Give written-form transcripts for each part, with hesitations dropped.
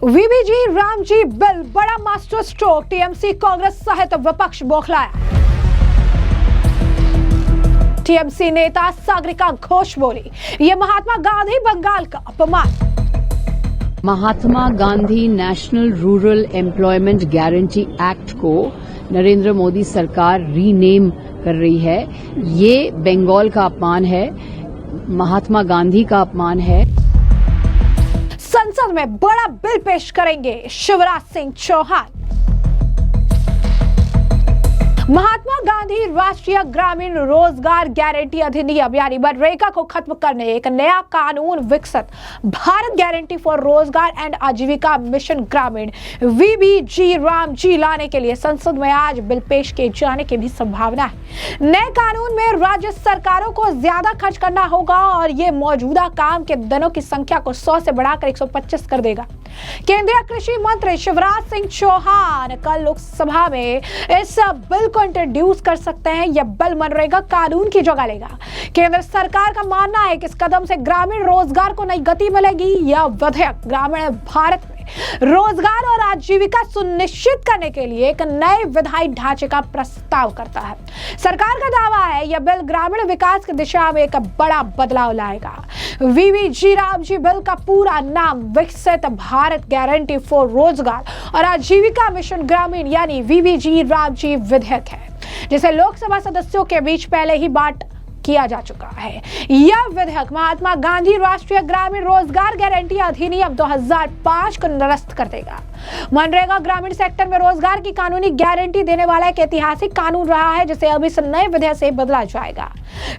VBG Ramji bill बड़ा master stroke, TMC Congress सहित विपक्ष बौखलाया। टीएमसी नेता सागरिका घोष बोली, ये महात्मा गांधी बंगाल का अपमान। Mahatma Gandhi National Rural Employment Guarantee Act को नरेंद्र मोदी सरकार रीनेम कर रही है। ये बंगाल का अपमान है, महात्मा गांधी का अपमान है। संसद में बड़ा बिल पेश करेंगे शिवराज सिंह चौहान। महात्मा गांधी राष्ट्रीय ग्रामीण रोजगार गारंटी अधिनियम यानी मनरेगा को खत्म करने एक नया कानून विकसित भारत गारंटी फॉर रोजगार एंड आजीविका मिशन ग्रामीण वीबीजी रामजी लाने के लिए संसद में आज बिल पेश किए जाने की भी संभावना है। नए कानून में राज्य सरकारों को ज्यादा खर्च करना होगा और ये मौजूदा काम के दिनों की संख्या को 100 से बढ़ाकर 125 कर देगा। केंद्रीय कृषि मंत्री शिवराज सिंह चौहान कल लोकसभा में इस बिल को इंट्रोड्यूस कर सकते हैं। यह बिल मनरेगा कानून की जगह लेगा। केंद्र सरकार का मानना है कि इस कदम से ग्रामीण रोजगार को नई गति मिलेगी। यह विधेयक ग्रामीण भारत में रोजगार और आजीविका सुनिश्चित करने के लिए एक नए विधायी ढांचे का प्रस्ताव करता है। सरकार का दावा है यह बिल ग्रामीण विकास की दिशा में एक बड़ा बदलाव लाएगा। वीबीजी रामजी बिल का पूरा नाम विकसित भारत गारंटी फॉर रोजगार और आजीविका मिशन ग्रामीण यानी वीबीजी रामजी विधेयक है, जिसे लोकसभा सदस्यों के बीच पहले ही बांट किया जा चुका है। यह विधेयक महात्मा गांधी राष्ट्रीय ग्रामीण रोजगार गारंटी अधिनियम 2005 को निरस्त कर देगा। मनरेगा ग्रामीण सेक्टर में रोजगार की कानूनी गारंटी देने वाला एक ऐतिहासिक कानून रहा है, जिसे अब इस नए विधेयक से बदला जाएगा।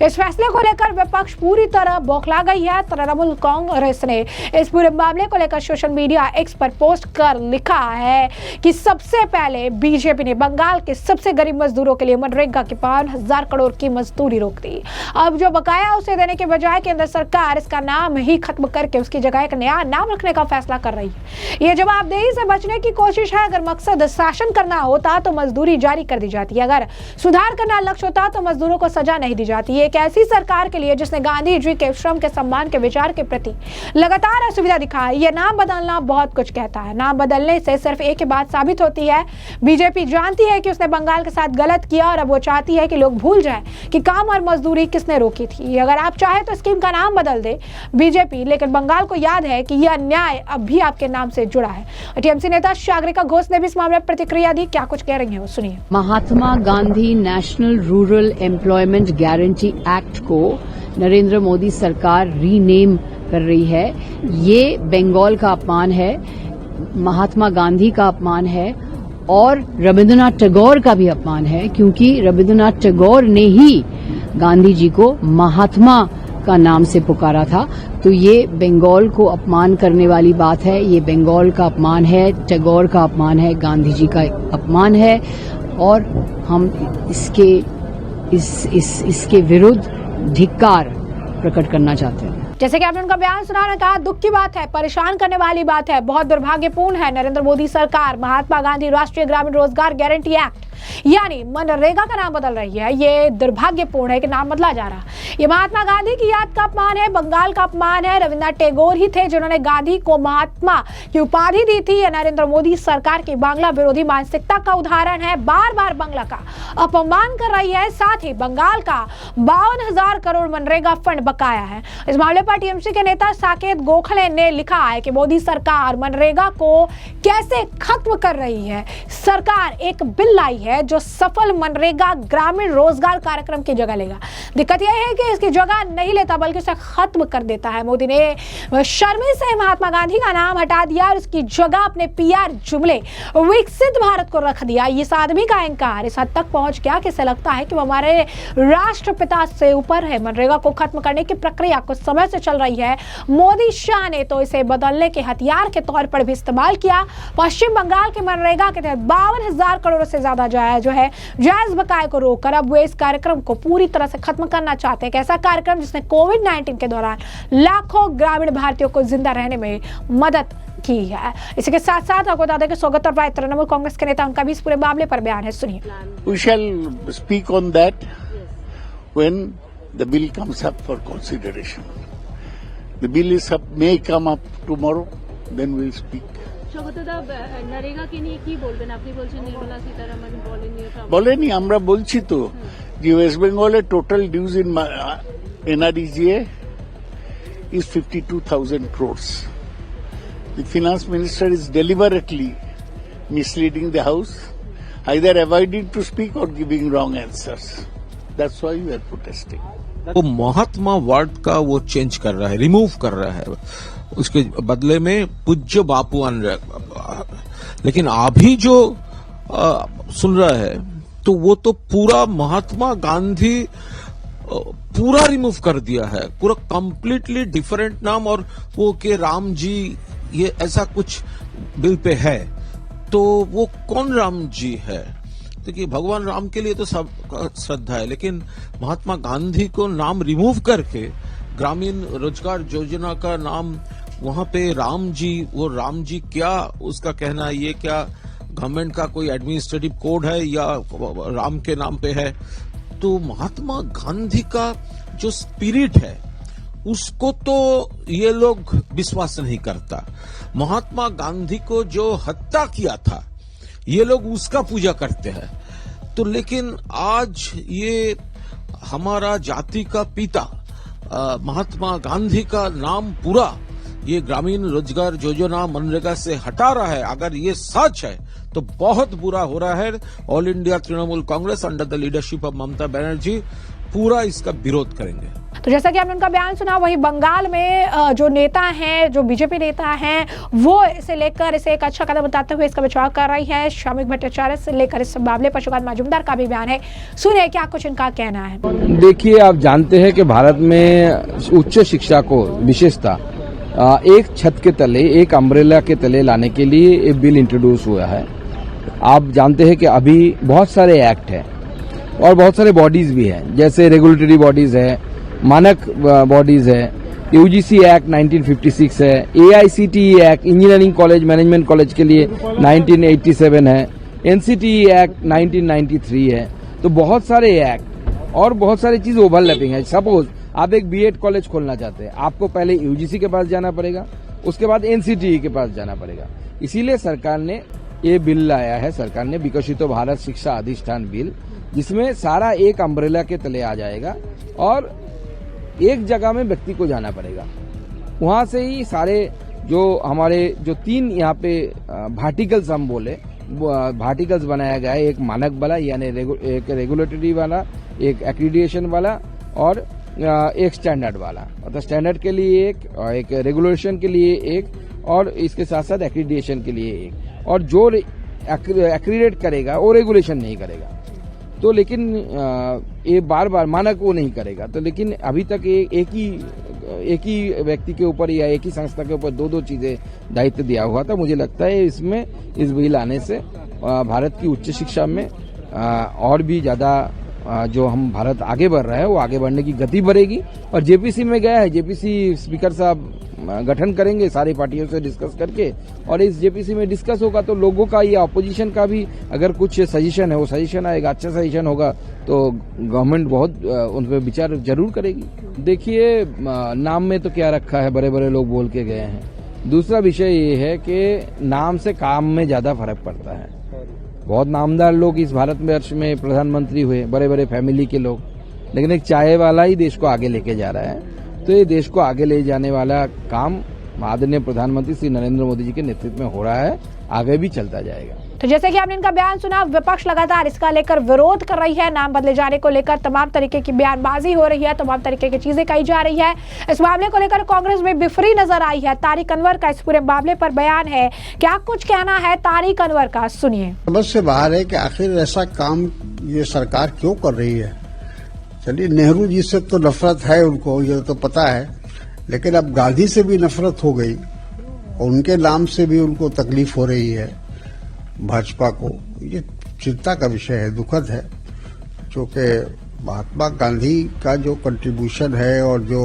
इस फैसले को लेकर विपक्ष पूरी तरह बौखला गई है। तृणमूल कांग्रेस ने इस पूरे मामले को लेकर सोशल मीडिया एक्स पर पोस्ट कर लिखा है कि सबसे पहले बीजेपी ने बंगाल के सबसे गरीब मजदूरों के लिए मनरेगा की 5,000 करोड़ की मजदूरी रोक दी। अब जो बकाया उसे देने के बजाय केंद्र सरकार इसका नाम ही खत्म करके उसकी जगह एक नया नाम रखने का फैसला कर रही है। ये जवाबदेही से बचने की कोशिश है। अगर मकसद शासन करना होता तो मजदूरी जारी कर दी जाती, अगर सुधार करना लक्ष्य होता तो मजदूरों को सजा नहीं दी जाती। एक ऐसी सरकार के लिए जिसने गांधी जी के श्रम के सम्मान के विचार के प्रति लगातार असुविधा दिखाई। यह नाम बदलना बहुत कुछ कहता है। नाम बदलने से सिर्फ एक ही बात साबित होती है, बीजेपी जानती है कि उसने बंगाल के साथ गलत किया और अब वो चाहती है कि लोग भूल जाएं कि काम और मजदूरी किसने रोकी थी। अगर आप चाहे तो स्कीम का नाम बदल दे बीजेपी, लेकिन बंगाल को याद है कि यह अन्याय अब भी आपके नाम से जुड़ा है। टीएमसी नेता सागरिका घोष ने भी इस मामले में प्रतिक्रिया दी। क्या कुछ कह रही है वो सुनिए। Mahatma Gandhi National Rural Employment Guarantee Act को नरेंद्र मोदी सरकार रीनेम कर रही है। ये बंगाल का अपमान है, महात्मा गांधी का अपमान है और रविंद्रनाथ टैगोर का भी अपमान है, क्योंकि रविंद्रनाथ टैगोर ने ही गांधी जी को महात्मा का नाम से पुकारा था। तो ये बंगाल को अपमान करने वाली बात है। ये बंगाल का अपमान है, टैगोर का अपमान है, गांधी जी का अपमान है और हम इसके विरुद्ध धिक्कार प्रकट करना चाहते हैं। जैसे कि आपने उनका बयान सुना, उन्होंने कहा दुख की बात है, परेशान करने वाली बात है, बहुत दुर्भाग्यपूर्ण है। नरेंद्र मोदी सरकार महात्मा गांधी राष्ट्रीय ग्रामीण रोजगार गारंटी एक्ट यानी मनरेगा का नाम बदल रही है। ये दुर्भाग्यपूर्ण है कि नाम बदला जा रहा है। ये महात्मा गांधी की याद का अपमान है, बंगाल का अपमान है। रविंद्रनाथ टैगोर ही थे जिन्होंने गांधी को महात्मा की उपाधि दी थी। यह नरेंद्र मोदी सरकार की बांग्ला विरोधी मानसिकता का उदाहरण है। बार बार बांग्ला का अपमान कर रही है। साथ ही बंगाल का 52,000 करोड़ मनरेगा फंड बकाया है। इस मामले पर टीएमसी के नेता साकेत गोखले ने लिखा है कि मोदी सरकार मनरेगा को कैसे खत्म कर रही है। सरकार एक बिल लाई है जो सफल मनरेगा ग्रामीण रोजगार कार्यक्रम की जगह लेगा। दिक्कत यह है कि इसकी जगह नहीं लेता बल्कि उसे खत्म कर देता है। मोदी ने शर्मी से महात्मा गांधी का नाम हटा दिया और उसकी जगह अपने पीआर जुमले विकसित भारत को रख दिया। इस आदमी का अहंकार इस हद तक पहुंच गया कि इसे लगता है कि वो हमारे राष्ट्रपिता से ऊपर है। मनरेगा को खत्म करने की प्रक्रिया कुछ समय से चल रही है। मोदी शाह ने तो इसे बदलने के हथियार के तौर पर भी इस्तेमाल किया। पश्चिम बंगाल के मनरेगा के तहत 52,000 करोड़ से ज्यादा जो है जायज बकाये को रोककर अब वे इस कार्यक्रम को पूरी तरह से खत्म करना चाहते हैं। ऐसा कार्यक्रम जिसने कोविड-19 के दौरान लाखों ग्रामीण भारतीयों को जिंदा रहने में मदद की है। इसी के साथ साथ आपको बता दें कि सौगत राय तृणमूल कांग्रेस के नेता, उनका भी इस पूरे मामले पर बयान है, सुनिए। We shall speak on that when the bill comes up for consideration. The bill may come up tomorrow, then we'll speak. সৌগতদা নরেগা কে নিয়ে কি বলবেন? আপনি বলছেন নির্মলা সীতারামন বলেননি, বলেনি, আমরা বলছি তো যে ওয়েস্ট বেঙ্গলের total dues in NREGA is 52,000 crores. The finance minister is deliberately misleading the house, either avoiding to speak or giving wrong answers. That's why we are protesting. वो महात्मा वर्ड का वो चेंज कर रहा है, रिमूव कर रहा है, उसके बदले में पूज्य बापू लेकिन अभी जो सुन रहा है तो वो तो पूरा महात्मा गांधी पूरा रिमूव कर दिया है, पूरा कंप्लीटली डिफरेंट नाम, और वो के राम जी ये ऐसा कुछ बिल पे है, तो वो कौन राम जी है? देखिए भगवान राम के लिए तो सब श्रद्धा है, लेकिन महात्मा गांधी को नाम रिमूव करके ग्रामीण रोजगार योजना का नाम वहां पे राम जी, वो राम जी क्या उसका कहना है, ये क्या गवर्नमेंट का कोई एडमिनिस्ट्रेटिव कोड है या राम के नाम पे है? तो महात्मा गांधी का जो स्पिरिट है उसको तो ये लोग विश्वास नहीं करता। महात्मा गांधी को जो हत्या किया था ये लोग उसका पूजा करते हैं। तो लेकिन आज ये हमारा जाति का पिता महात्मा गांधी का नाम पूरा ये ग्रामीण रोजगार योजना मनरेगा से हटा रहा है। अगर ये सच है तो बहुत बुरा हो रहा है। All India Trinamool Congress under the leadership of Mamata Banerjee पूरा इसका विरोध करेंगे। तो जैसा कि आपने उनका बयान सुना, वहीं बंगाल में जो नेता हैं, जो बीजेपी नेता हैं, वो इसे लेकर इसे एक अच्छा कदम बताते हुए इसका बचाव कर रही है। श्रमिक भट्टाचार्य से लेकर इस मामले पर शुभान मजूमदार का भी बयान है, सुनिए क्या कुछ इनका कहना है। देखिए, आप जानते हैं कि भारत में उच्च शिक्षा को विशेषता एक छत के तले, एक अम्ब्रेला के तले लाने के लिए एक बिल इंट्रोड्यूस हुआ है। आप जानते हैं कि अभी बहुत सारे एक्ट हैं और बहुत सारे बॉडीज भी हैं, जैसे रेगुलेटरी बॉडीज है, मानक बॉडीज है, यूजीसी एक्ट 1956 है, AICTE act engineering college management college के लिए 1987 है, NCTE एक्ट 1993 है। तो बहुत सारे एक्ट और बहुत सारी चीज ओवरलैपिंग है। सपोज आप एक बीएड कॉलेज खोलना चाहते हैं, आपको पहले यूजीसी के पास जाना पड़ेगा, उसके बाद NCTE के पास जाना पड़ेगा। इसीलिए सरकार ने ये बिल लाया है, सरकार ने विकसित भारत शिक्षा अधिष्ठान बिल, जिसमें सारा एक अम्ब्रेला के तले आ जाएगा और एक जगह में व्यक्ति को जाना पड़ेगा। वहां से ही सारे जो हमारे जो 3 यहाँ पे वर्टिकल्स हम बोले, वर्टिकल्स बनाया गया है, एक मानक वाला यानी एक रेगुलेटरी वाला, एक एक्रीडिएशन वाला और एक स्टैंडर्ड वाला। मतलब स्टैंडर्ड के लिए एक रेगुलेशन के लिए एक, और इसके साथ साथ एक्रीडिएशन के लिए एक, और जो एक्रीडेट करेगा वो रेगुलेशन नहीं करेगा। तो लेकिन ये बार बार मानक वो नहीं करेगा। तो लेकिन अभी तक एक ही व्यक्ति के ऊपर या एक ही संस्था के ऊपर 2-2 चीजें दायित्व दिया हुआ था। मुझे लगता है इसमें इस बिल आने से भारत की उच्च शिक्षा में और भी ज्यादा जो हम भारत आगे बढ़ रहा है वो आगे बढ़ने की गति बढ़ेगी। और जेपीसी में गया है, जेपीसी स्पीकर साहब गठन करेंगे सारी पार्टियों से डिस्कस करके, और इस जेपीसी में डिस्कस होगा तो लोगों का या अपोजिशन का भी अगर कुछ सजेशन है वो सजेशन आएगा, अच्छा सजेशन होगा तो गवर्नमेंट बहुत उन पर विचार जरूर करेगी। देखिए, नाम में तो क्या रखा है, बड़े बड़े लोग बोल के गए हैं। दूसरा विषय ये है कि नाम से काम में ज्यादा फर्क पड़ता है। बहुत नामदार लोग इस भारतवर्ष में प्रधानमंत्री हुए, बड़े बड़े फैमिली के लोग, लेकिन एक चाय वाला ही देश को आगे लेके जा रहा है। तो ये देश को आगे ले जाने वाला काम आदरणीय प्रधानमंत्री श्री नरेंद्र मोदी जी के नेतृत्व में हो रहा है, आगे भी चलता जाएगा। तो जैसे कि आपने इनका बयान सुना, विपक्ष लगातार इसका लेकर विरोध कर रही है। नाम बदले जाने को लेकर तमाम तरीके की बयानबाजी हो रही है, तमाम तरीके की चीजें कही जा रही है। इस मामले को लेकर कांग्रेस में बिफरी नजर आई है। तारिक अनवर का इस पूरे मामले पर बयान है, क्या कुछ कहना है तारिक अनवर का, सुनिए। समझ से बाहर है कि आखिर ऐसा काम ये सरकार क्यों कर रही है। चलिए, नेहरू जी से तो नफरत है उनको, ये तो पता है, लेकिन अब गांधी से भी नफरत हो गई और उनके नाम से भी उनको तकलीफ हो रही है भाजपा को। ये चिंता का विषय है, दुखद है, क्योंकि महात्मा गांधी का जो कंट्रीब्यूशन है और जो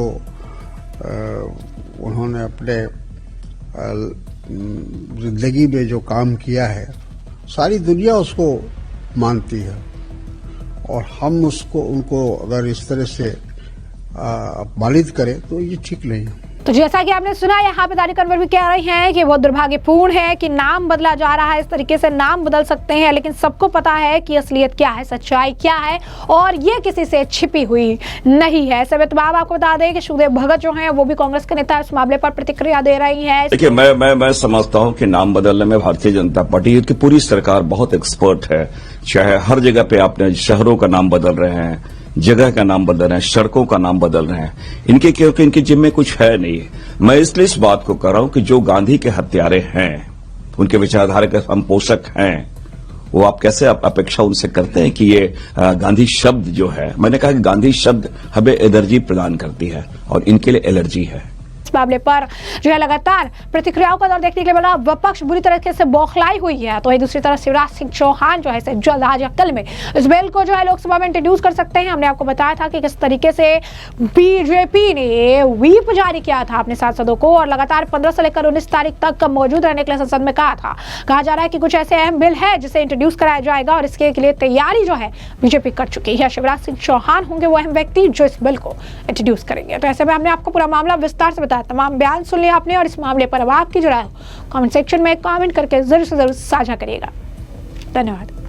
उन्होंने अपने जिंदगी में जो काम किया है, सारी दुनिया उसको मानती है, और हम उनको अगर इस तरह से अपमानित करें तो ये ठीक नहीं है। तो जैसा कि आपने सुना, यहाँ पे दानिश कनवर भी कह रही हैं कि वो दुर्भाग्यपूर्ण है कि नाम बदला जा रहा है। इस तरीके से नाम बदल सकते हैं, लेकिन सबको पता है कि असलियत क्या है, सच्चाई क्या है, और ये किसी से छिपी हुई नहीं है। ऐसे में तो आपको बता दें कि सुखदेव भगत जो हैं वो भी कांग्रेस के नेता इस मामले पर प्रतिक्रिया दे रही हैं। देखिए, मैं समझता हूं कि नाम बदलने में भारतीय जनता पार्टी की पूरी सरकार बहुत एक्सपर्ट है। चाहे हर जगह पे आपने शहरों का नाम बदल रहे हैं, जगह का नाम बदल रहे हैं, सड़कों का नाम बदल रहे हैं, इनके क्योंकि इनके जिम्मे कुछ है नहीं। मैं इसलिए इस बात को कर रहा हूं कि जो गांधी के हत्यारे हैं, उनके विचारधारा के हम पोषक हैं, वो आप कैसे अपेक्षा उनसे करते हैं कि ये गांधी शब्द जो है, मैंने कहा कि गांधी शब्द हमें एनर्जी प्रदान करती है और इनके लिए एलर्जी है। इस मामले पर जो है लगातार प्रतिक्रियाओं का दौर देखने के लिए मिला। विपक्ष बुरी तरीके से बौखलाई हुई है, तो वही दूसरी तरफ शिवराज सिंह चौहान जो है जल्द आज या कल में इस बिल को जो है लोकसभा में इंट्रोड्यूस कर सकते हैं। हमने आपको बताया था कि किस तरीके से बीजेपी ने व्हीप जारी किया था अपने सांसदों को, और लगातार 15 से लेकर 19 तारीख तक मौजूद रहने के लिए संसद में कहा जा रहा है कि कुछ ऐसे अहम बिल है जिसे इंट्रोड्यूस कराया जाएगा, और इसके लिए तैयारी जो है बीजेपी कर चुकी है। शिवराज सिंह चौहान होंगे वो अहम व्यक्ति जो इस बिल को इंट्रोड्यूस करेंगे। तो ऐसे में हमने आपको पूरा मामला विस्तार से बताया, तमाम बयान सुन लिया आपने, और इस मामले पर अब आपकी जो राय हो कमेंट सेक्शन में कमेंट करके जरूर से जरूर साझा करिएगा। धन्यवाद।